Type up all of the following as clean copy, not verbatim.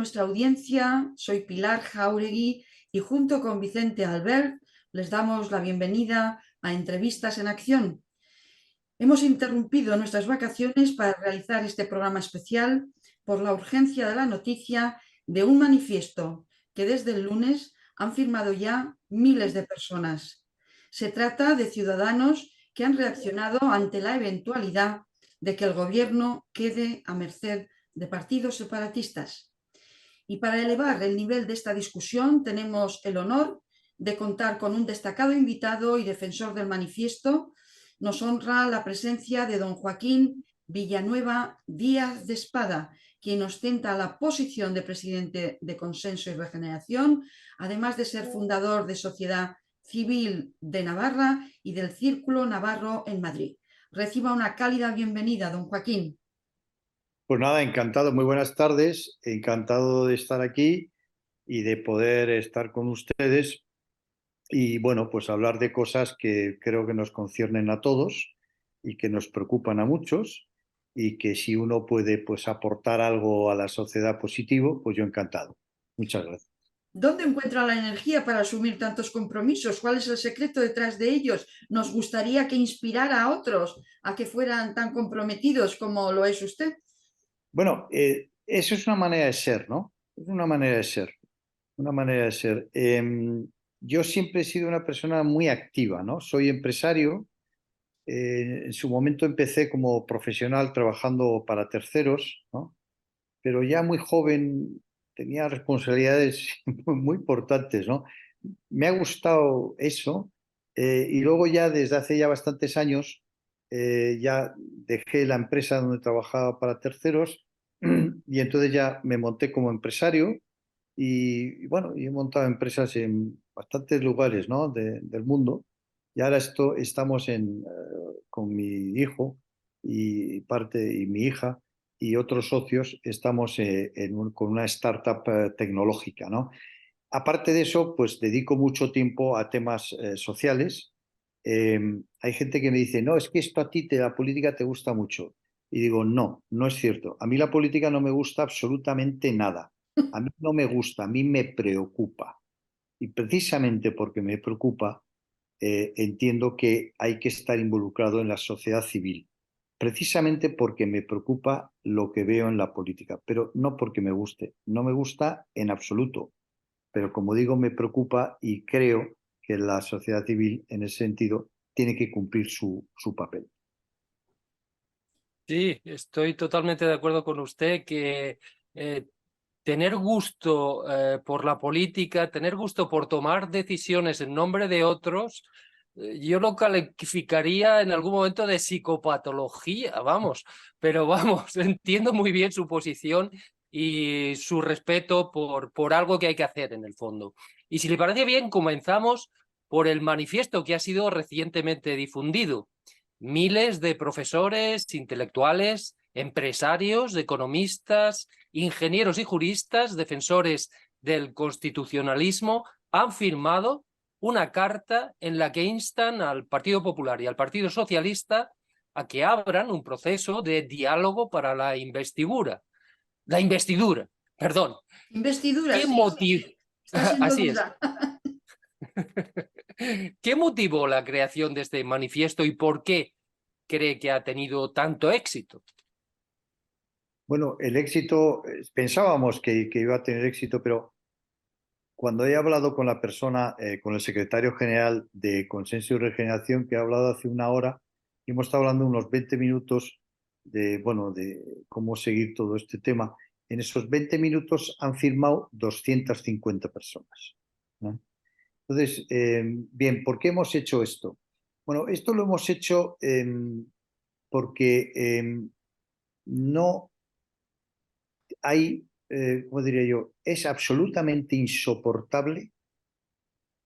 nuestra audiencia. Soy Pilar Jáuregui y junto con Vicente Albert les damos la bienvenida a Entrevistas en Acción. Hemos interrumpido nuestras vacaciones para realizar este programa especial por la urgencia de la noticia de un manifiesto que desde el lunes han firmado ya miles de personas. Se trata de ciudadanos que han reaccionado ante la eventualidad de que el gobierno quede a merced de partidos separatistas. Y para elevar el nivel de esta discusión tenemos el honor de contar con un destacado invitado y defensor del manifiesto. Nos honra la presencia de don Joaquín Villanueva Díaz de Espada, quien ostenta la posición de presidente de Consenso y Regeneración, además de ser fundador de Sociedad Civil de Navarra y del Círculo Navarro en Madrid. Reciba una cálida bienvenida, don Joaquín. Pues nada, encantado, muy buenas tardes, encantado de estar aquí y de poder estar con ustedes y bueno, pues hablar de cosas que creo que nos conciernen a todos y que nos preocupan a muchos y que si uno puede pues aportar algo a la sociedad positivo, pues yo encantado. Muchas gracias. ¿Dónde encuentra la energía para asumir tantos compromisos? ¿Cuál es el secreto detrás de ellos? Nos gustaría que inspirara a otros a que fueran tan comprometidos como lo es usted. Bueno, eso es una manera de ser, ¿no? Es una manera de ser, una manera de ser. Yo siempre he sido una persona muy activa, ¿no? Soy empresario. En su momento empecé como profesional trabajando para terceros, ¿no? Pero ya muy joven tenía responsabilidades muy importantes, ¿no? Me ha gustado eso y luego ya desde hace ya bastantes años ya dejé la empresa donde trabajaba para terceros y entonces ya me monté como empresario y bueno, y he montado empresas en bastantes lugares, ¿no? Del mundo. Y ahora estamos con mi hijo y mi hija y otros socios, estamos con una startup tecnológica, ¿no? Aparte de eso, pues dedico mucho tiempo a temas sociales. Eh, Hay gente que me dice, no, es que esto a ti, la política te gusta mucho. Y digo, no, no es cierto. A mí la política no me gusta absolutamente nada. A mí no me gusta, a mí me preocupa. Y precisamente porque me preocupa, entiendo que hay que estar involucrado en la sociedad civil. Precisamente porque me preocupa lo que veo en la política, pero no porque me guste. No me gusta en absoluto, pero como digo, me preocupa y creo que la sociedad civil, en ese sentido, tiene que cumplir su papel. Sí, estoy totalmente de acuerdo con usted que tener gusto por la política, tener gusto por tomar decisiones en nombre de otros, yo lo calificaría en algún momento de psicopatología, vamos, pero vamos, entiendo muy bien su posición y su respeto por algo que hay que hacer en el fondo. Y si le parece bien, comenzamos por el manifiesto que ha sido recientemente difundido. Miles de profesores, intelectuales, empresarios, economistas, ingenieros y juristas, defensores del constitucionalismo, han firmado una carta en la que instan al Partido Popular y al Partido Socialista a que abran un proceso de diálogo para la investidura. La investidura, perdón. Investidura, ¿Qué sí, motivo? está siendo Así es. dura. ¿Qué motivó la creación de este manifiesto y por qué cree que ha tenido tanto éxito? Bueno, el éxito, pensábamos que iba a tener éxito, pero cuando he hablado con la persona, con el secretario general de Consenso y Regeneración, que ha hablado hace una hora, y hemos estado hablando unos 20 minutos bueno, de cómo seguir todo este tema. En esos 20 minutos han firmado 250 personas, ¿no? Entonces, bien, ¿por qué hemos hecho esto? Bueno, esto lo hemos hecho porque no hay, ¿cómo diría yo? Es absolutamente insoportable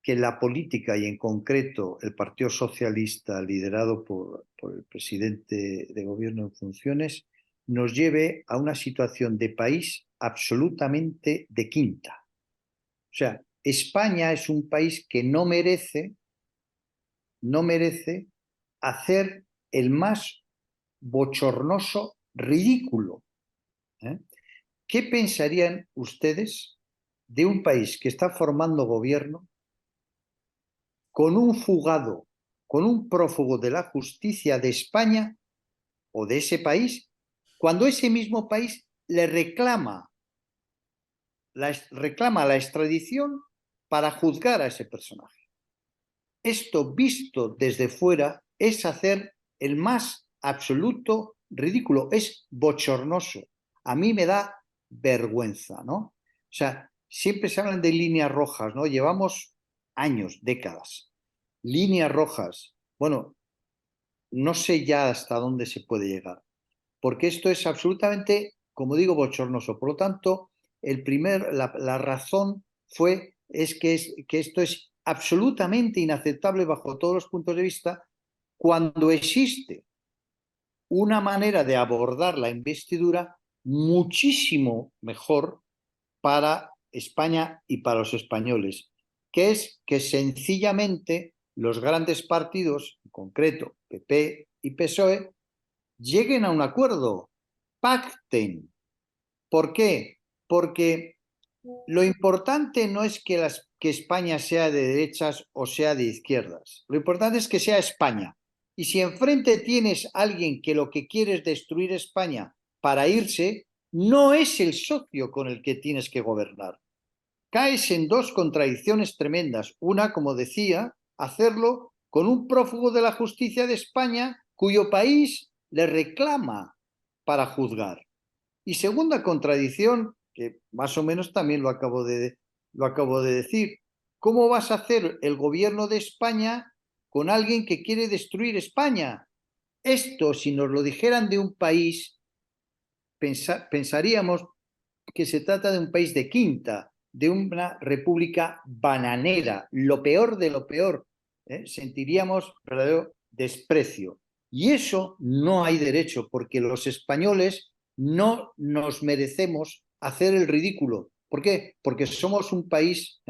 que la política y en concreto el Partido Socialista liderado por el presidente de gobierno en funciones nos lleve a una situación de país absolutamente de quinta. O sea, España es un país que no merece hacer el más bochornoso ridículo, ¿eh? ¿qué pensarían ustedes de un país que está formando gobierno con un fugado, con un prófugo de la justicia de España o de ese país, cuando ese mismo país le reclama la extradición para juzgar a ese personaje? Esto, visto desde fuera, es hacer el más absoluto ridículo, es bochornoso. A mí me da vergüenza, ¿no? O sea, siempre se hablan de líneas rojas, ¿no? Llevamos años, décadas. Líneas rojas. Bueno, no sé ya hasta dónde se puede llegar, porque esto es absolutamente, como digo, bochornoso. Por lo tanto, la razón es que esto es absolutamente inaceptable bajo todos los puntos de vista cuando existe una manera de abordar la investidura muchísimo mejor para España y para los españoles, que es que sencillamente los grandes partidos, en concreto PP y PSOE, lleguen a un acuerdo, pacten. ¿Por qué? Porque lo importante no es que España sea de derechas o sea de izquierdas. Lo importante es que sea España. Y si enfrente tienes a alguien que lo que quiere es destruir España para irse, no es el socio con el que tienes que gobernar. Caes en dos contradicciones tremendas. Una, como decía, hacerlo con un prófugo de la justicia de España cuyo país le reclama para juzgar. Y segunda contradicción, que más o menos también lo acabo de decir, ¿cómo vas a hacer el gobierno de España con alguien que quiere destruir España? Esto, si nos lo dijeran de un país, pensaríamos que se trata de un país de quinta, de una república bananera, lo peor de lo peor. Sentiríamos verdadero desprecio. Y eso no hay derecho, porque los españoles no nos merecemos hacer el ridículo. ¿Por qué? Porque somos un país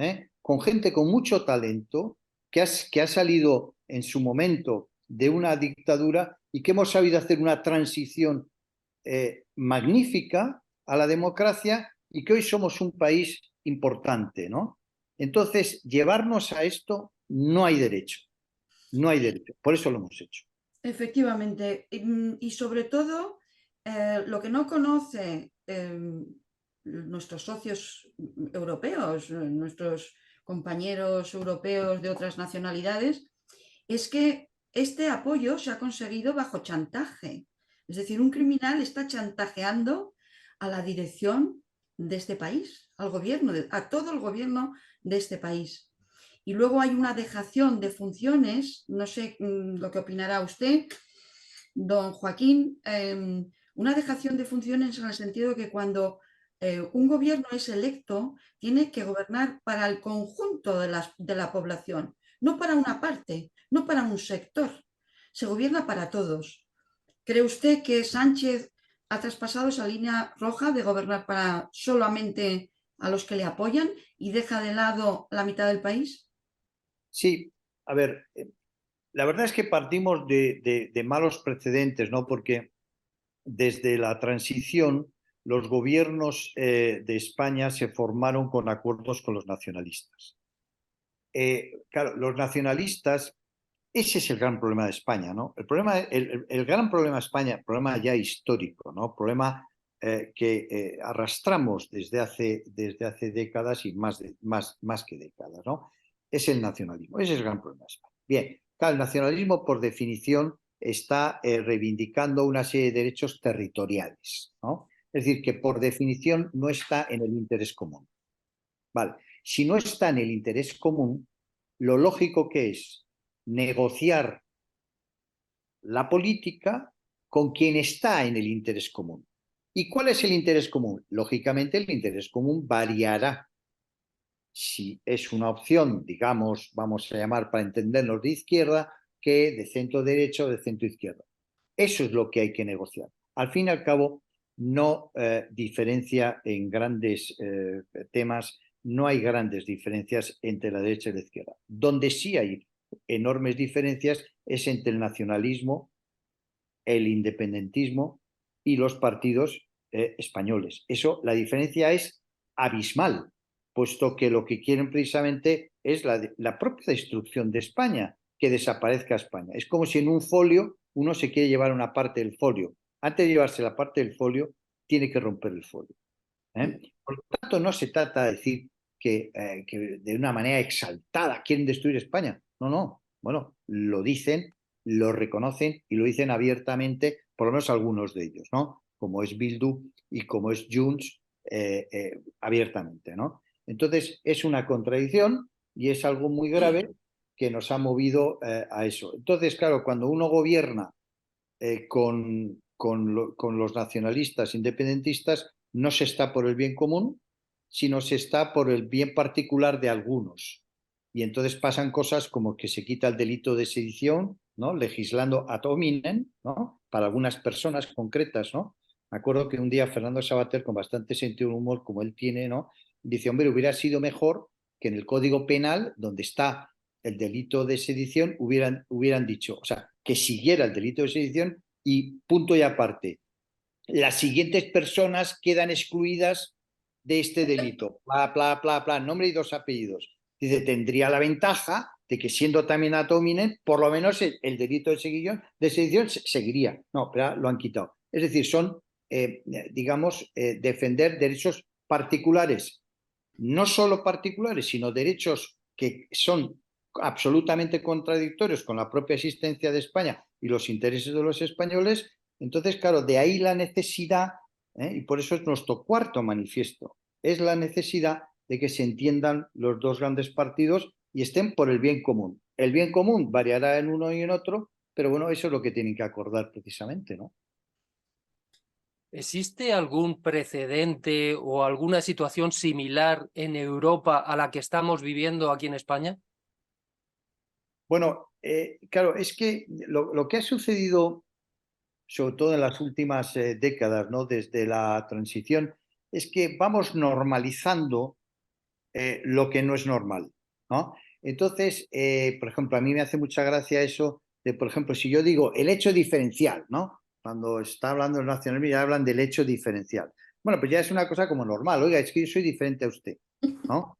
con gente con mucho talento que ha salido en su momento de una dictadura y que hemos sabido hacer una transición magnífica a la democracia y que hoy somos un país importante, ¿no? Entonces, llevarnos a esto no hay derecho, no hay derecho, por eso lo hemos hecho. Efectivamente. Y sobre todo, lo que no conoce nuestros socios europeos, nuestros compañeros europeos de otras nacionalidades, es que este apoyo se ha conseguido bajo chantaje. Es decir, un criminal está chantajeando a la dirección de este país, al gobierno, a todo el gobierno de este país. Y luego hay una dejación de funciones, no sé lo que opinará usted, don Joaquín, una dejación de funciones en el sentido de que cuando un gobierno es electo, tiene que gobernar para el conjunto de la población, no para una parte, no para un sector. Se gobierna para todos. ¿Cree usted que Sánchez ha traspasado esa línea roja de gobernar para solamente a los que le apoyan y deja de lado la mitad del país? Sí, a ver, la verdad es que partimos de malos precedentes, ¿no? Porque desde la transición los gobiernos de España se formaron con acuerdos con los nacionalistas. Claro, los nacionalistas, ese es el gran problema de España, ¿no? El gran problema de España, problema ya histórico, ¿no? Problema que arrastramos desde hace décadas y más que décadas, ¿no? Es el nacionalismo, ese es el gran problema de España. Bien, claro, el nacionalismo por definición está reivindicando una serie de derechos territoriales, ¿no? Es decir, que por definición no está en el interés común. Vale, si no está en el interés común, lo lógico que es negociar la política con quien está en el interés común. ¿Y cuál es el interés común? Lógicamente el interés común variará. Si es una opción, digamos, vamos a llamar para entendernos de izquierda, que de centro derecha o de centro izquierda. Eso es lo que hay que negociar. Al fin y al cabo, no diferencia en grandes temas, no hay grandes diferencias entre la derecha y la izquierda. Donde sí hay enormes diferencias es entre el nacionalismo, el independentismo y los partidos españoles. Eso, la diferencia es abismal, puesto que lo que quieren precisamente es la propia destrucción de España, que desaparezca España. Es como si en un folio uno se quiere llevar una parte del folio. Antes de llevarse la parte del folio, tiene que romper el folio. Por lo tanto, no se trata de decir que de una manera exaltada quieren destruir España. No, no. Bueno, lo dicen, lo reconocen y lo dicen abiertamente, por lo menos algunos de ellos, ¿no? Como es Bildu y como es Junts, abiertamente, ¿no? Entonces, es una contradicción y es algo muy grave que nos ha movido a eso. Entonces, claro, cuando uno gobierna con los nacionalistas independentistas, no se está por el bien común, sino se está por el bien particular de algunos. Y entonces pasan cosas como que se quita el delito de sedición, ¿no? Legislando ad hominem, ¿no? Para algunas personas concretas, ¿no? Me acuerdo que un día Fernando Savater, con bastante sentido del humor como él tiene, ¿no? Dice, hombre, hubiera sido mejor que en el Código Penal, donde está el delito de sedición, hubieran dicho, o sea, que siguiera el delito de sedición y punto y aparte. Las siguientes personas quedan excluidas de este delito. Bla, bla, bla, bla, nombre y dos apellidos. Dice, tendría la ventaja de que siendo también ad hominem, por lo menos el delito de sedición seguiría. No, pero lo han quitado. Es decir, son, digamos, defender derechos particulares. No solo particulares, sino derechos que son absolutamente contradictorios con la propia existencia de España y los intereses de los españoles. Entonces, claro, de ahí la necesidad, y por eso es nuestro cuarto manifiesto, es la necesidad de que se entiendan los dos grandes partidos y estén por el bien común. El bien común variará en uno y en otro, pero bueno, eso es lo que tienen que acordar precisamente, ¿no? ¿Existe algún precedente o alguna situación similar en Europa a la que estamos viviendo aquí en España? Bueno, claro, es que lo que ha sucedido, sobre todo en las últimas décadas, ¿no? Desde la transición, es que vamos normalizando lo que no es normal, ¿no? Entonces, por ejemplo, a mí me hace mucha gracia eso de, por ejemplo, si yo digo el hecho diferencial, ¿no? Cuando está hablando el nacionalismo ya hablan del hecho diferencial. Bueno, pues ya es una cosa como normal. Oiga, es que yo soy diferente a usted, ¿no?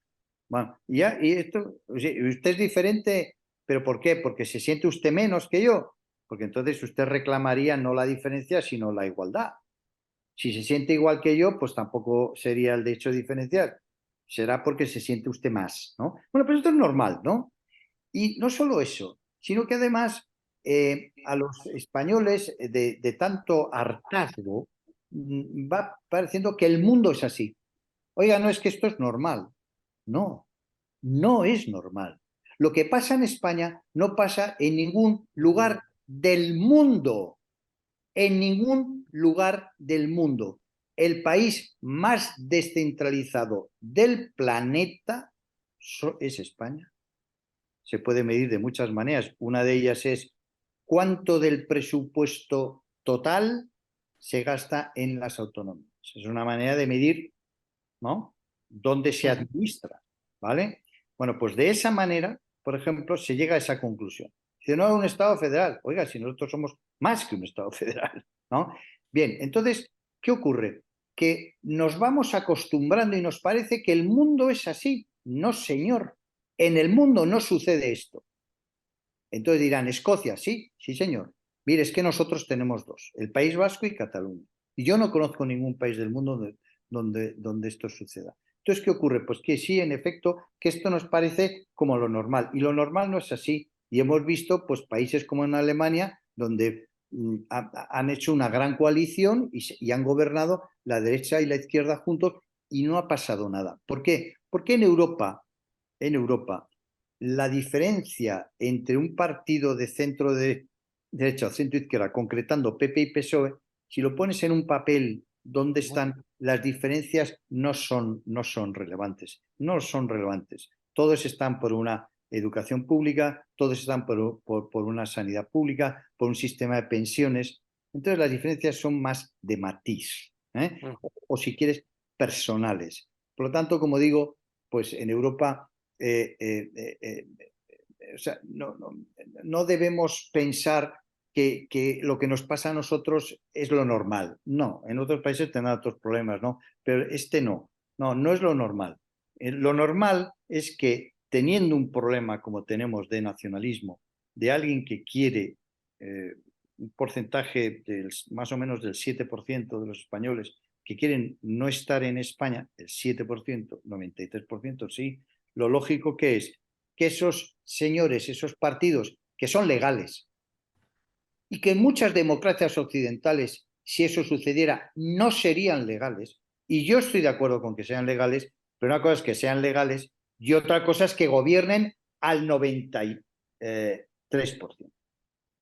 Bueno, y esto, usted es diferente, ¿pero por qué? Porque se siente usted menos que yo. Porque entonces usted reclamaría no la diferencia, sino la igualdad. Si se siente igual que yo, pues tampoco sería el de hecho diferencial. Será porque se siente usted más, ¿no? Bueno, pero esto es normal, ¿no? Y no solo eso, sino que además a los españoles de tanto hartazgo va pareciendo que el mundo es así. Oiga, no es que esto es normal. No, no es normal. Lo que pasa en España no pasa en ningún lugar del mundo. En ningún lugar del mundo. El país más descentralizado del planeta es España. Se puede medir de muchas maneras. Una de ellas es cuánto del presupuesto total se gasta en las autonomías. Es una manera de medir, ¿no? Dónde se administra, ¿vale? Bueno, pues de esa manera, por ejemplo, se llega a esa conclusión. Si no, un Estado federal. Oiga, si nosotros somos más que un Estado federal, ¿no? Bien, entonces, ¿qué ocurre? Que nos vamos acostumbrando y nos parece que el mundo es así. No, señor. En el mundo no sucede esto. Entonces dirán, Escocia, sí, sí, señor. Mire, es que nosotros tenemos dos, el País Vasco y Cataluña. Y yo no conozco ningún país del mundo donde esto suceda. Entonces, ¿qué ocurre? Pues que sí, en efecto, que esto nos parece como lo normal. Y lo normal no es así. Y hemos visto pues, países como en Alemania, donde han hecho una gran coalición y han gobernado la derecha y la izquierda juntos y no ha pasado nada. ¿Por qué? Porque en Europa la diferencia entre un partido de centro derecha o centro izquierda, concretando PP y PSOE, si lo pones en un papel donde están, las diferencias no son relevantes. No son relevantes. Todos están por una educación pública, todos están por una sanidad pública, por un sistema de pensiones. Entonces las diferencias son más de matiz, o si quieres, personales. Por lo tanto, como digo, pues en Europa o sea, no debemos pensar que lo que nos pasa a nosotros es lo normal. No, en otros países tendrán otros problemas, ¿no? Pero este no. No, no es lo normal. Lo normal es que teniendo un problema como tenemos de nacionalismo, de alguien que quiere un porcentaje más o menos del 7% de los españoles que quieren no estar en España, el 7%, 93% sí, lo lógico que es que esos señores, esos partidos que son legales y que en muchas democracias occidentales, si eso sucediera, no serían legales, y yo estoy de acuerdo con que sean legales, pero una cosa es que sean legales y otra cosa es que gobiernen al 93%.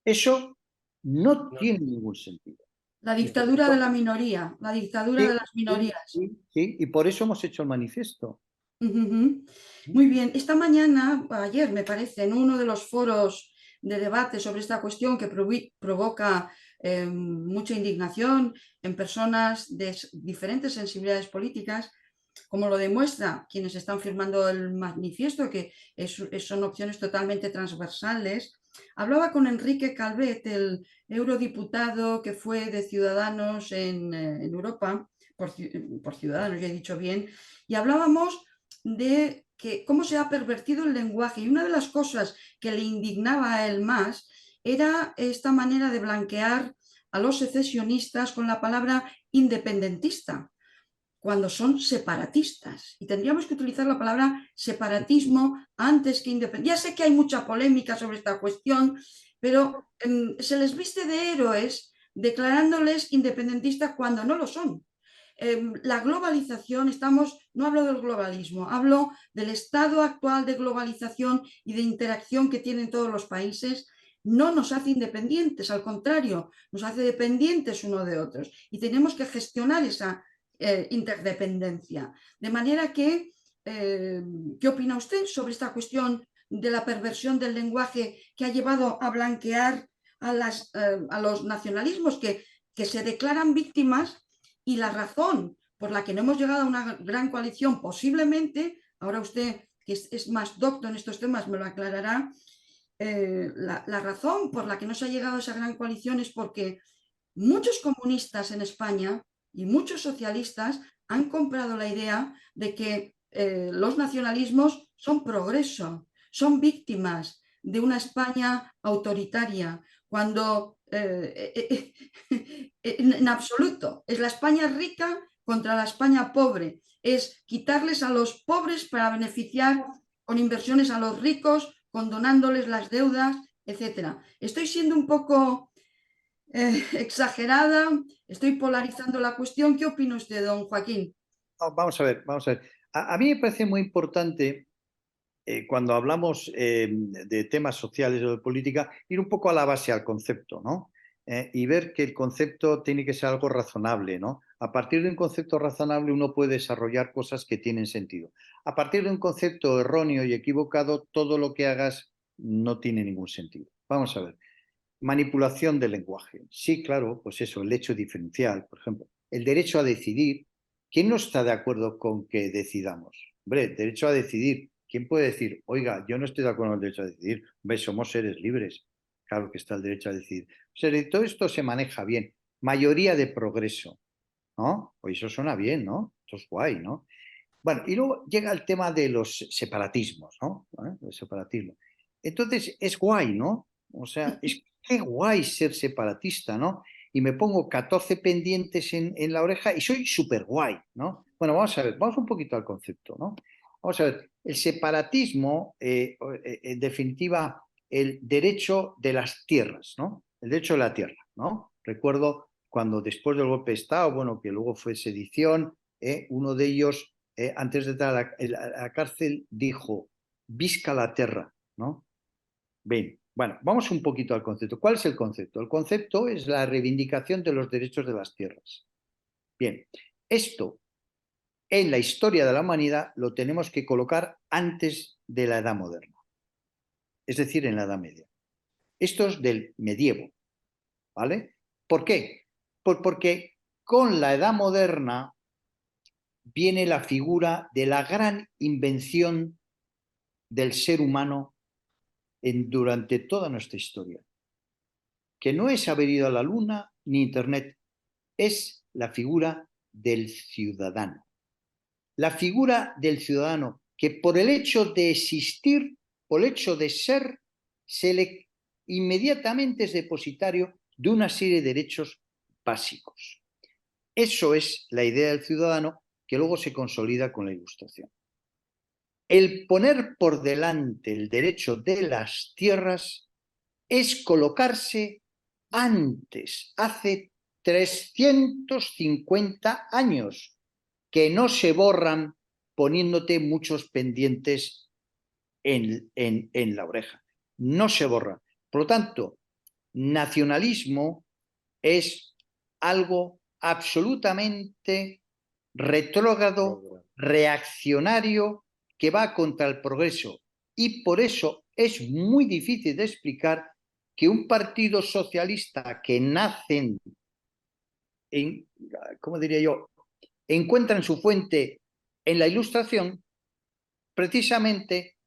Eso no tiene ningún sentido. La dictadura de la minoría, la dictadura Sí, de las minorías. sí, y por eso hemos hecho el manifiesto. Muy bien, esta mañana, ayer me parece, en uno de los foros de debate sobre esta cuestión que provoca mucha indignación en personas de diferentes sensibilidades políticas, como lo demuestra quienes están firmando el manifiesto, que son opciones totalmente transversales. Hablaba con Enrique Calvet, el eurodiputado que fue de Ciudadanos en Europa, por Ciudadanos, ya he dicho bien, y hablábamos de que cómo se ha pervertido el lenguaje. Y una de las cosas que le indignaba a él más era esta manera de blanquear a los secesionistas con la palabra independentista, cuando son separatistas. Y tendríamos que utilizar la palabra separatismo antes que independencia. Ya sé que hay mucha polémica sobre esta cuestión, pero se les viste de héroes declarándoles independentistas cuando no lo son. La globalización, no hablo del globalismo, hablo del estado actual de globalización y de interacción que tienen todos los países, no nos hace independientes, al contrario, nos hace dependientes unos de otros. Y tenemos que gestionar esa interdependencia. De manera que, ¿qué opina usted sobre esta cuestión de la perversión del lenguaje que ha llevado a blanquear a los nacionalismos que se declaran víctimas? Y la razón por la que no hemos llegado a una gran coalición, posiblemente, ahora usted, que es más docto en estos temas, me lo aclarará, la razón por la que no se ha llegado a esa gran coalición es porque muchos comunistas en España y muchos socialistas han comprado la idea de que los nacionalismos son progreso, son víctimas de una España autoritaria, cuando en absoluto es la España rica contra la España pobre, es quitarles a los pobres para beneficiar con inversiones a los ricos, condonándoles las deudas, etc. Estoy siendo un poco exagerada, estoy polarizando la cuestión. ¿Qué opina usted, don Joaquín? Vamos a ver, vamos a ver. A mí me parece muy importante cuando hablamos de temas sociales o de política, ir un poco a la base, al concepto, ¿no? Y ver que el concepto tiene que ser algo razonable, ¿no? A partir de un concepto razonable uno puede desarrollar cosas que tienen sentido. A partir de un concepto erróneo y equivocado, todo lo que hagas no tiene ningún sentido. Vamos a ver. Manipulación del lenguaje. Sí, claro, pues eso, el hecho diferencial, por ejemplo. El derecho a decidir. ¿Quién no está de acuerdo con que decidamos? Hombre, derecho a decidir. ¿Quién puede decir, oiga, yo no estoy de acuerdo con el derecho a decidir? Hombre, somos seres libres. Claro que está el derecho a decidir. O sea, todo esto se maneja bien. Mayoría de progreso, ¿no? Pues eso suena bien, ¿no? Esto es guay, ¿no? Bueno, y luego llega el tema de los separatismos, ¿no? El separatismo. Entonces, es guay, ¿no? O sea, es qué guay ser separatista, ¿no? Y me pongo 14 pendientes en la oreja y soy súper guay, ¿no? Bueno, vamos a ver, vamos un poquito al concepto, ¿no? Vamos a ver, el separatismo, en definitiva, el derecho de las tierras, ¿no? El derecho de la tierra, ¿no? Recuerdo cuando después del golpe de Estado, bueno, que luego fue sedición, uno de ellos, antes de entrar a la cárcel, dijo, visca la tierra, ¿no? Bien, bueno, vamos un poquito al concepto. ¿Cuál es el concepto? El concepto es la reivindicación de los derechos de las tierras. Bien, esto en la historia de la humanidad lo tenemos que colocar antes de la Edad Moderna, es decir, en la Edad Media. Esto es del medievo, ¿vale? ¿Por qué? Pues porque con la Edad Moderna viene la figura de la gran invención del ser humano durante toda nuestra historia, que no es haber ido a la luna ni Internet, es la figura del ciudadano. La figura del ciudadano que por el hecho de existir, por el hecho de ser, se le inmediatamente es depositario de una serie de derechos básicos. Eso es la idea del ciudadano que luego se consolida con la Ilustración. El poner por delante el derecho de las tierras es colocarse antes, hace 350 años, que no se borran poniéndote muchos pendientes en la oreja. No se borran. Por lo tanto, nacionalismo es algo absolutamente retrógrado, reaccionario, que va contra el progreso. Y por eso es muy difícil de explicar que un partido socialista que nace ¿cómo diría yo?, encuentran su fuente en la Ilustración, precisamente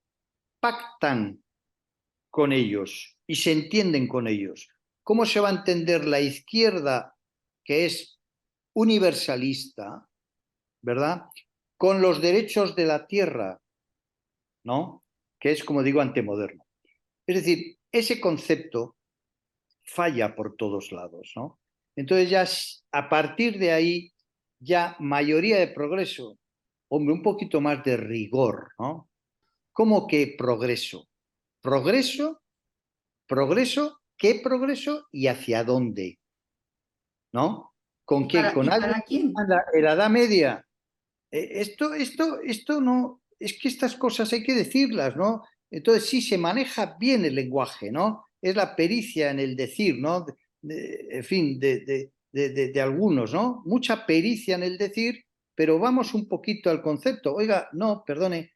pactan con ellos y se entienden con ellos. ¿Cómo se va a entender la izquierda, que es universalista, ¿verdad?, con los derechos de la tierra, ¿no?, que es, como digo, antemoderno? Es decir, ese concepto falla por todos lados, ¿no? Entonces ya a partir de ahí, ya mayoría de progreso, hombre, un poquito más de rigor, ¿no? ¿Cómo que progreso? Progreso, progreso, ¿qué progreso y hacia dónde? ¿No? ¿Con qué? ¿Con ¿Y algo para quién? en la Edad Media? Esto no, es que estas cosas hay que decirlas, ¿no? Entonces sí, se maneja bien el lenguaje, ¿no? Es la pericia en el decir, ¿no? En fin, de algunos, ¿no? Mucha pericia en el decir, pero vamos un poquito al concepto. Oiga, no, perdone,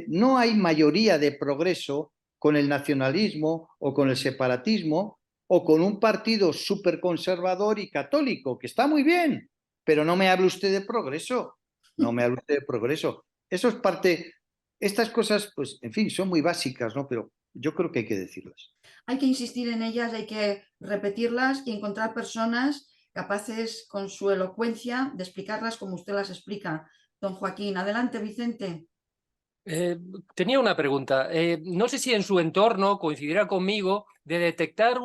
no hay mayoría de progreso con el nacionalismo o con el separatismo o con un partido súper conservador y católico, que está muy bien, pero no me hable usted de progreso. No me hable usted de progreso. Eso es parte, estas cosas, pues, en fin, son muy básicas, ¿no? Pero yo creo que hay que decirlas. Hay que insistir en ellas, hay que repetirlas y encontrar personas capaces con su elocuencia de explicarlas como usted las explica. Don Joaquín, adelante, Vicente. Tenía una pregunta. No sé si en su entorno coincidirá conmigo de detectar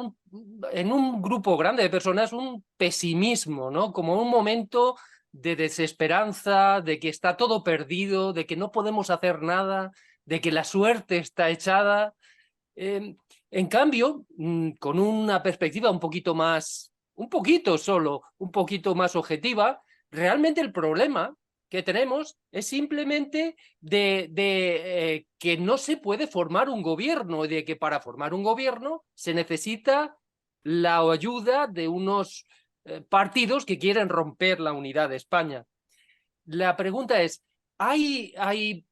en un grupo grande de personas un pesimismo, ¿no? Como un momento de desesperanza, de que está todo perdido, de que no podemos hacer nada, de que la suerte está echada. En cambio, con una perspectiva un poquito más, un poquito solo, un poquito más objetiva, realmente el problema que tenemos es simplemente de que no se puede formar un gobierno y de que para formar un gobierno se necesita la ayuda de unos partidos que quieren romper la unidad de España. La pregunta es, ¿hay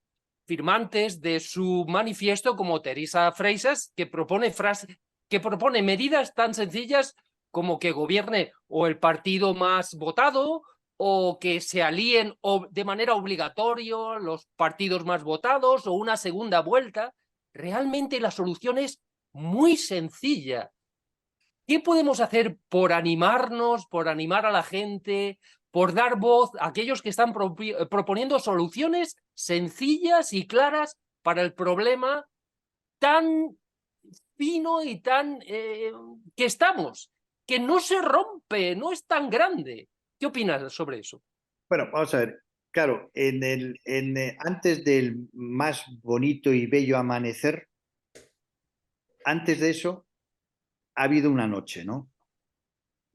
firmantes de su manifiesto como Teresa Freixas que propone medidas tan sencillas como que gobierne o el partido más votado o que se alíen de manera obligatoria los partidos más votados o una segunda vuelta? Realmente la solución es muy sencilla. ¿Qué podemos hacer por animarnos, por animar a la gente, por dar voz a aquellos que están proponiendo soluciones sencillas y claras para el problema tan fino y tan que estamos, que no se rompe, no es tan grande? ¿Qué opinas sobre eso? Bueno, vamos a ver. Claro, antes del más bonito y bello amanecer, antes de eso, ha habido una noche, ¿no?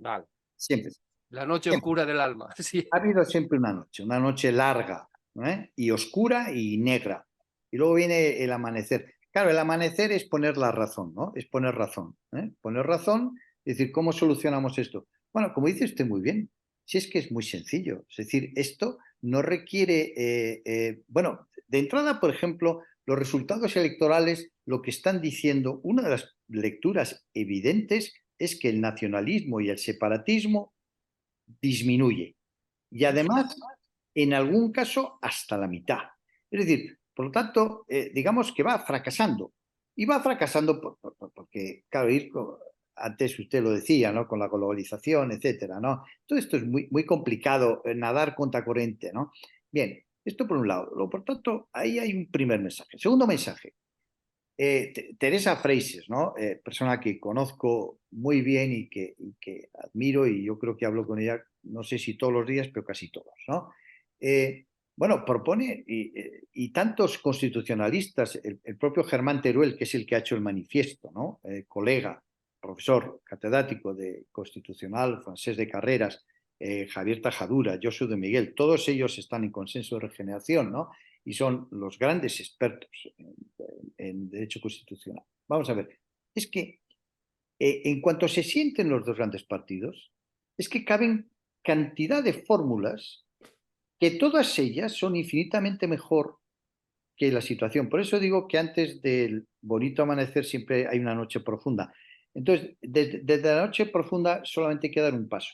Vale. Siempre. La noche Siempre. oscura del alma. Sí. Ha habido siempre una noche larga, ¿eh? Y oscura y negra. Y luego viene el amanecer. Claro, el amanecer es poner la razón, ¿no? Es poner razón, ¿eh? Poner razón, es decir, ¿cómo solucionamos esto? Bueno, como dice usted muy bien, si es que es muy sencillo. Es decir, esto no requiere, bueno, de entrada, por ejemplo, los resultados electorales, lo que están diciendo, una de las lecturas evidentes es que el nacionalismo y el separatismo disminuye. Y además, en algún caso, hasta la mitad. Es decir, por lo tanto, digamos que va fracasando. Y va fracasando porque, claro, ir antes usted lo decía, ¿no? Con la globalización, etcétera, ¿no? Todo esto es muy complicado, nadar contra corriente, ¿no? Bien, esto por un lado. Por tanto, ahí hay un primer mensaje. Segundo mensaje. Teresa Freixes, ¿no? Persona que conozco muy bien y que admiro, y yo creo que hablo con ella, no sé si todos los días, pero casi todos, ¿no? Bueno, propone, y tantos constitucionalistas, el propio Germán Teruel, que es el que ha hecho el manifiesto, ¿no? Colega, profesor, catedrático de Constitucional, francés de carreras, Javier Tajadura, Josu de Miguel, todos ellos están en consenso de regeneración, ¿no? Y son los grandes expertos en derecho constitucional. Vamos a ver, es que en cuanto se sienten los dos grandes partidos, es que caben cantidad de fórmulas que todas ellas son infinitamente mejor que la situación. Por eso digo que antes del bonito amanecer siempre hay una noche profunda. Entonces, desde la noche profunda solamente hay que dar un paso.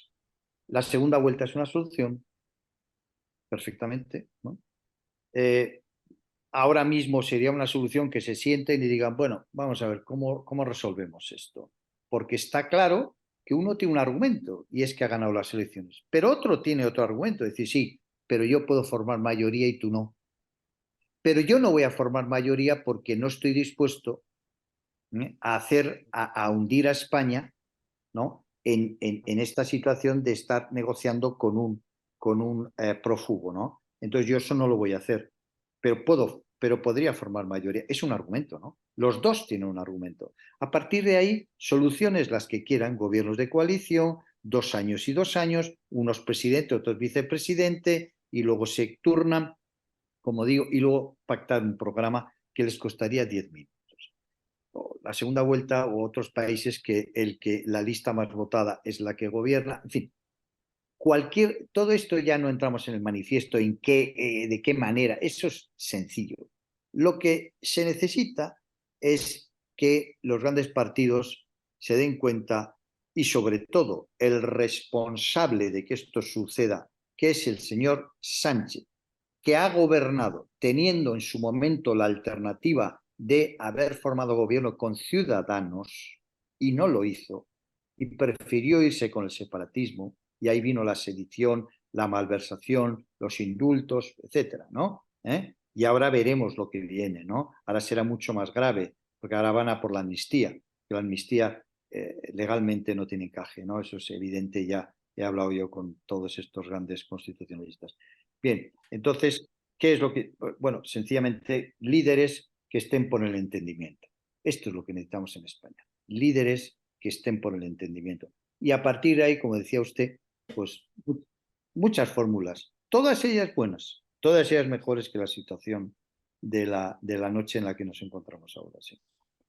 La segunda vuelta es una solución, perfectamente, ¿no? Ahora mismo sería una solución que se sienten y digan, bueno, vamos a ver cómo resolvemos esto. Porque está claro que uno tiene un argumento y es que ha ganado las elecciones, pero otro tiene otro argumento, es decir, sí, pero yo puedo formar mayoría y tú no. Pero yo no voy a formar mayoría porque no estoy dispuesto a hundir a España, ¿no? En esta situación de estar negociando con un prófugo, ¿no? Entonces yo eso no lo voy a hacer, pero podría formar mayoría. Es un argumento, ¿no? Los dos tienen un argumento. A partir de ahí, soluciones las que quieran, gobiernos de coalición, 2 años y 2 años, unos presidente, otros vicepresidente, y luego se turnan, como digo, y luego pactar un programa que les costaría 10 minutos. La segunda vuelta o otros países que la lista más votada es la que gobierna, en fin, todo esto ya no entramos en el manifiesto, de qué manera, eso es sencillo. Lo que se necesita es que los grandes partidos se den cuenta y sobre todo el responsable de que esto suceda, que es el señor Sánchez, que ha gobernado teniendo en su momento la alternativa de haber formado gobierno con Ciudadanos y no lo hizo y prefirió irse con el separatismo y ahí vino la sedición, la malversación, los indultos, etcétera, ¿no? Y ahora veremos lo que viene, ¿no? Ahora será mucho más grave porque ahora van a por la amnistía, que la amnistía legalmente no tiene encaje, ¿no? Eso es evidente, ya he hablado yo con todos estos grandes constitucionalistas. Bien, entonces, ¿qué es lo que...? Bueno, sencillamente líderes que estén por el entendimiento. Esto es lo que necesitamos en España. Líderes que estén por el entendimiento. Y a partir de ahí, como decía usted, pues muchas fórmulas, todas ellas buenas, todas ellas mejores que la situación de la noche en la que nos encontramos ahora. Sí.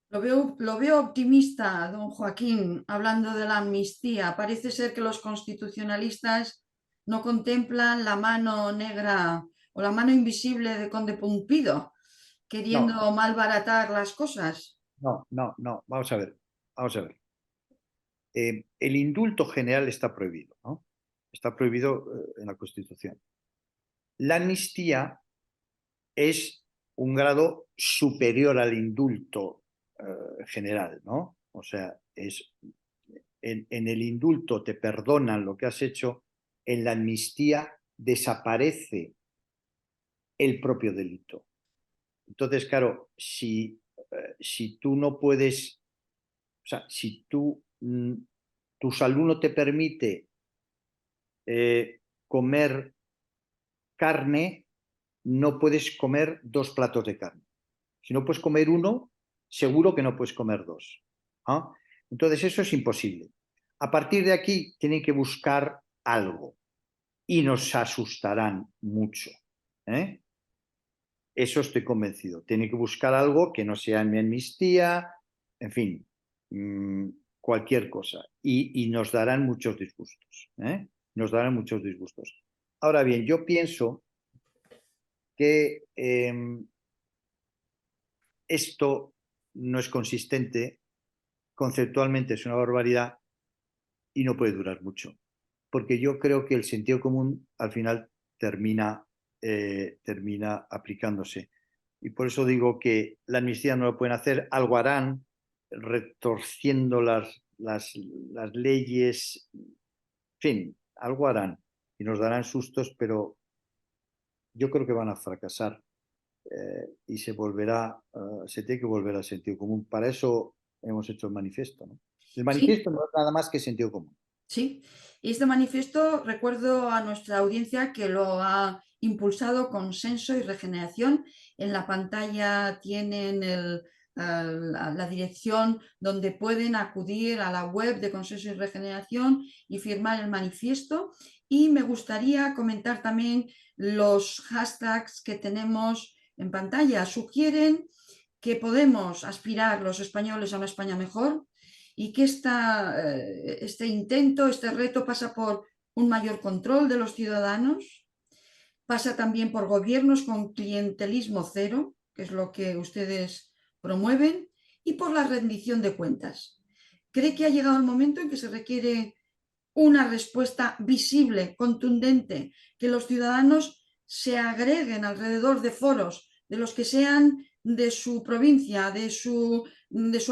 Lo veo optimista, don Joaquín, hablando de la amnistía. Parece ser que los constitucionalistas no contemplan la mano negra o la mano invisible de Conde Pumpido, queriendo No, malbaratar las cosas. no, vamos a ver, vamos a ver. El indulto general está prohibido, ¿no? Está prohibido en la Constitución. La amnistía es un grado superior al indulto general, ¿no? O sea, en el indulto te perdonan lo que has hecho, en la amnistía desaparece el propio delito. Entonces, claro, si tú no puedes, o sea, si tu salud no te permite comer carne, no puedes comer 2 platos de carne. Si no puedes comer uno, seguro que no puedes comer 2. ¿Ah? Entonces eso es imposible. A partir de aquí tienen que buscar algo y nos asustarán mucho. ¿Eh? Eso estoy convencido. Tienen que buscar algo que no sea mi amnistía, en fin, cualquier cosa. Y nos darán muchos disgustos. ¿Eh? Nos darán muchos disgustos. Ahora bien, yo pienso que esto no es consistente, conceptualmente es una barbaridad y no puede durar mucho. Porque yo creo que el sentido común al final termina aplicándose. Y por eso digo que la amnistía no lo pueden hacer, algo harán retorciendo las las leyes, en fin, algo harán y nos darán sustos, pero yo creo que van a fracasar y se tiene que volver al sentido común. Para eso hemos hecho el manifiesto, ¿no? El Sí, manifiesto no es nada más que sentido común. sí. Y este manifiesto, recuerdo a nuestra audiencia que lo ha impulsado Consenso y Regeneración. En la pantalla tienen la dirección donde pueden acudir a la web de Consenso y Regeneración y firmar el manifiesto. Y me gustaría comentar también los hashtags que tenemos en pantalla. Sugieren que podemos aspirar los españoles a una España mejor y que este intento, este reto pasa por un mayor control de los ciudadanos, pasa también por gobiernos con clientelismo cero, que es lo que ustedes promueven, y por la rendición de cuentas. ¿Cree que ha llegado el momento en que se requiere una respuesta visible, contundente, que los ciudadanos se agreguen alrededor de foros, de los que sean de su provincia, de su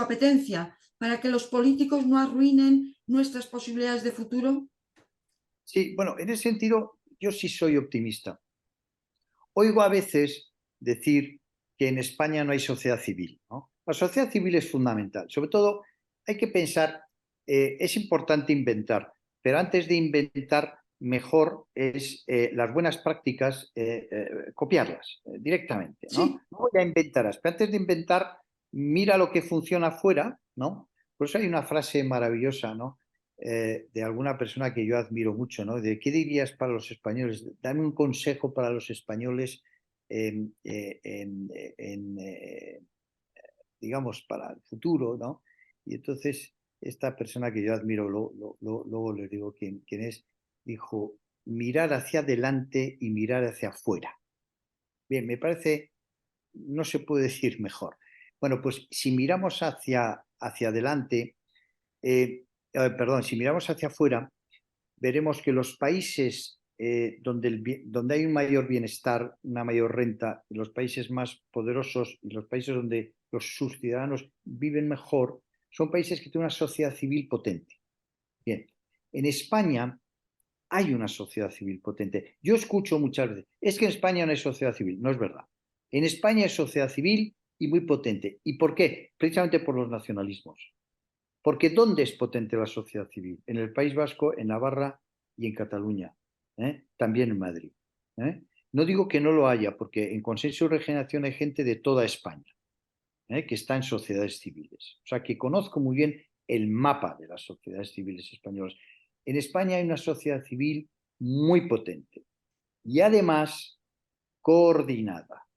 apetencia, para que los políticos no arruinen nuestras posibilidades de futuro? Sí, bueno, en ese sentido yo sí soy optimista. Oigo a veces decir que en España no hay sociedad civil, ¿no? La sociedad civil es fundamental. Sobre todo hay que pensar, es importante inventar, pero antes de inventar, mejor es las buenas prácticas copiarlas directamente, ¿no? Sí, No voy a inventarlas, pero antes de inventar, mira lo que funciona afuera, ¿no? Por eso hay una frase maravillosa, ¿no? De alguna persona que yo admiro mucho, ¿no? De qué dirías para los españoles, dame un consejo para los españoles en, digamos, para el futuro, ¿no? Y entonces esta persona que yo admiro, luego le digo quién es, dijo, mirar hacia adelante y mirar hacia afuera. Bien, me parece, no se puede decir mejor. Bueno, pues si miramos hacia adelante, perdón, si miramos hacia afuera, veremos que los países donde hay un mayor bienestar, una mayor renta, los países más poderosos y los países donde sus ciudadanos viven mejor, son países que tienen una sociedad civil potente. Bien, en España hay una sociedad civil potente. Yo escucho muchas veces, es que en España no hay sociedad civil. No es verdad. En España hay sociedad civil y muy potente. ¿Y por qué? Precisamente por los nacionalismos. Porque ¿dónde es potente la sociedad civil? En el País Vasco, en Navarra y en Cataluña, también en Madrid. No digo que no lo haya, porque en Consenso y Regeneración hay gente de toda España que está en sociedades civiles. O sea que conozco muy bien el mapa de las sociedades civiles españolas. En España hay una sociedad civil muy potente y además coordinada.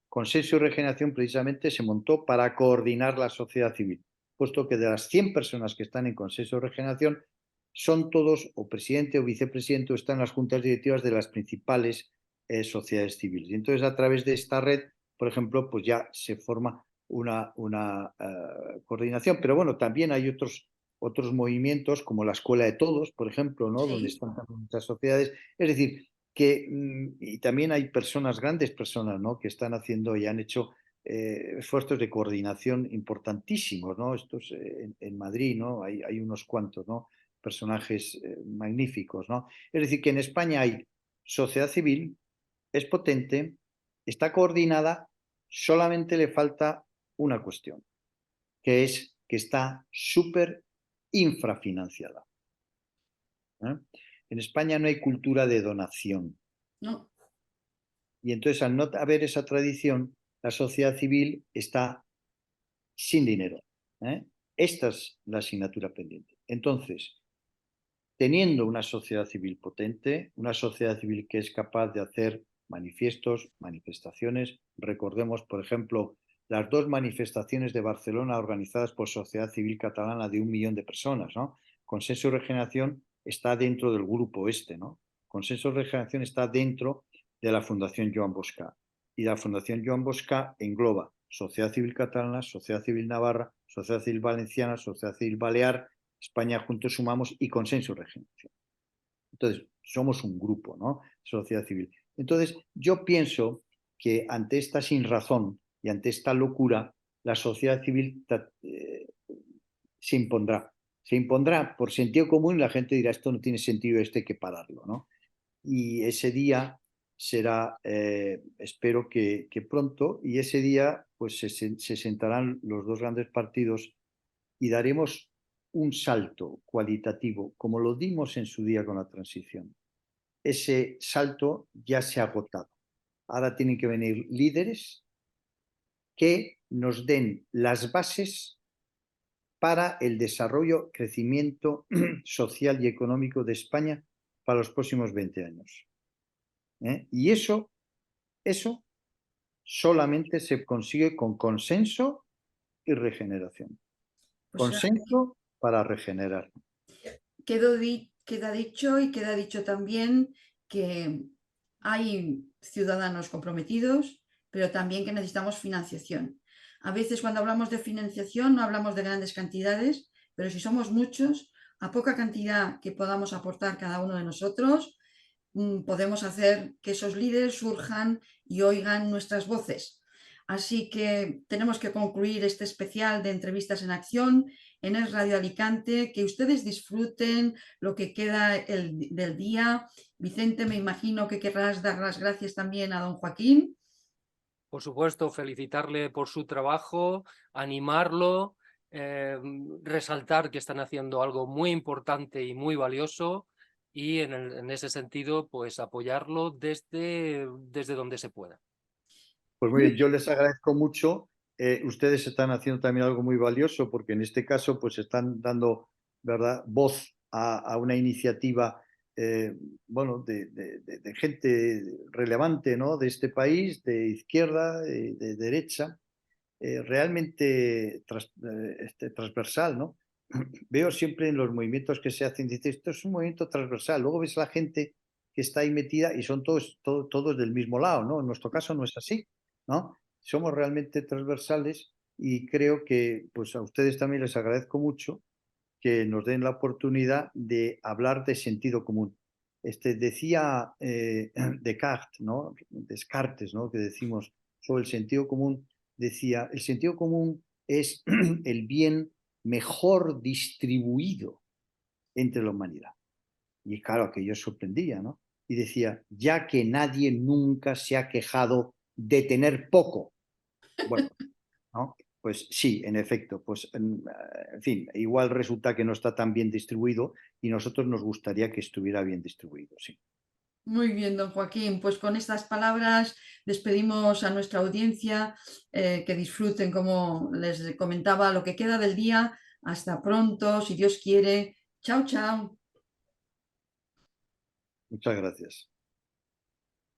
Consenso y Regeneración precisamente se montó para coordinar la sociedad civil, puesto que de las 100 personas que están en Consenso y Regeneración son todos o presidente o vicepresidente o están en las juntas directivas de las principales sociedades civiles. Y entonces a través de esta red, por ejemplo, pues ya se forma una coordinación. Pero bueno, también hay otros movimientos como la Escuela de Todos, por ejemplo, ¿no? Donde sí. están también muchas sociedades. Es decir, y también hay personas, grandes personas, ¿no? Que están haciendo y han hecho esfuerzos de coordinación importantísimos, ¿no? Estos en Madrid, ¿no? Hay unos cuantos, ¿no? Personajes magníficos, ¿no? Es decir, que en España hay sociedad civil, es potente, está coordinada, solamente le falta una cuestión, que es que está súper infrafinanciada. ¿Eh? En España no hay cultura de donación. No, Y entonces, al no haber esa tradición, la sociedad civil está sin dinero. ¿Eh? Esta es la asignatura pendiente. Entonces, teniendo una sociedad civil potente, una sociedad civil que es capaz de hacer manifiestos, manifestaciones, recordemos, por ejemplo, las 2 manifestaciones de Barcelona organizadas por Sociedad Civil Catalana de 1 millón de personas, ¿no? Consenso y Regeneración está dentro del grupo este, ¿no? Consenso y Regeneración está dentro de la Fundación Joan Bosca. Y la Fundación Joan Bosca engloba Sociedad Civil Catalana, Sociedad Civil Navarra, Sociedad Civil Valenciana, Sociedad Civil Balear, España Juntos Sumamos y Consenso y Regeneración. Entonces, somos un grupo, ¿no? Sociedad civil. Entonces, yo pienso que ante esta sinrazón y ante esta locura, la sociedad civil se impondrá. Se impondrá por sentido común y la gente dirá, esto no tiene sentido, esto hay que pararlo, ¿no? Y ese día será, espero que pronto, y ese día pues se sentarán los dos grandes partidos y daremos un salto cualitativo, como lo dimos en su día con la transición. Ese salto ya se ha agotado. Ahora tienen que venir líderes que nos den las bases para el desarrollo, crecimiento social y económico de España para los próximos 20 años. Y eso solamente se consigue con consenso y regeneración. O sea, Consenso para regenerar. queda dicho y queda dicho también que hay ciudadanos comprometidos, pero también que necesitamos financiación. A veces cuando hablamos de financiación no hablamos de grandes cantidades, pero si somos muchos, a poca cantidad que podamos aportar cada uno de nosotros, podemos hacer que esos líderes surjan y oigan nuestras voces. Así que tenemos que concluir este especial de entrevistas en acción en el Radio Alicante. Que ustedes disfruten lo que queda del día. Vicente, me imagino que querrás dar las gracias también a don Joaquín. Por supuesto, felicitarle por su trabajo, animarlo, resaltar que están haciendo algo muy importante y muy valioso y en ese sentido, pues apoyarlo desde donde se pueda. Pues muy bien, yo les agradezco mucho. Ustedes están haciendo también algo muy valioso porque en este caso pues están dando, ¿verdad?, voz a una iniciativa bueno, de gente relevante, ¿no?, de este país, de izquierda, de derecha, realmente transversal, ¿no? Veo siempre en los movimientos que se hacen, dice, esto es un movimiento transversal. Luego ves a la gente que está ahí metida y son todos del mismo lado, ¿no? En nuestro caso no es así, ¿no? Somos realmente transversales y creo que pues a ustedes también les agradezco mucho que nos den la oportunidad de hablar de sentido común. Decía Descartes, ¿no? Descartes, ¿no?, que decimos sobre el sentido común, decía, el sentido común es el bien mejor distribuido entre la humanidad. Y claro, que yo sorprendía, ¿no? Y decía, ya que nadie nunca se ha quejado de tener poco. Bueno, ¿no? Pues sí, en efecto, pues en fin, igual resulta que no está tan bien distribuido y nosotros nos gustaría que estuviera bien distribuido, sí. Muy bien, don Joaquín. Pues con estas palabras despedimos a nuestra audiencia, que disfruten, como les comentaba, lo que queda del día. Hasta pronto, si Dios quiere. Chao, chao. Muchas gracias.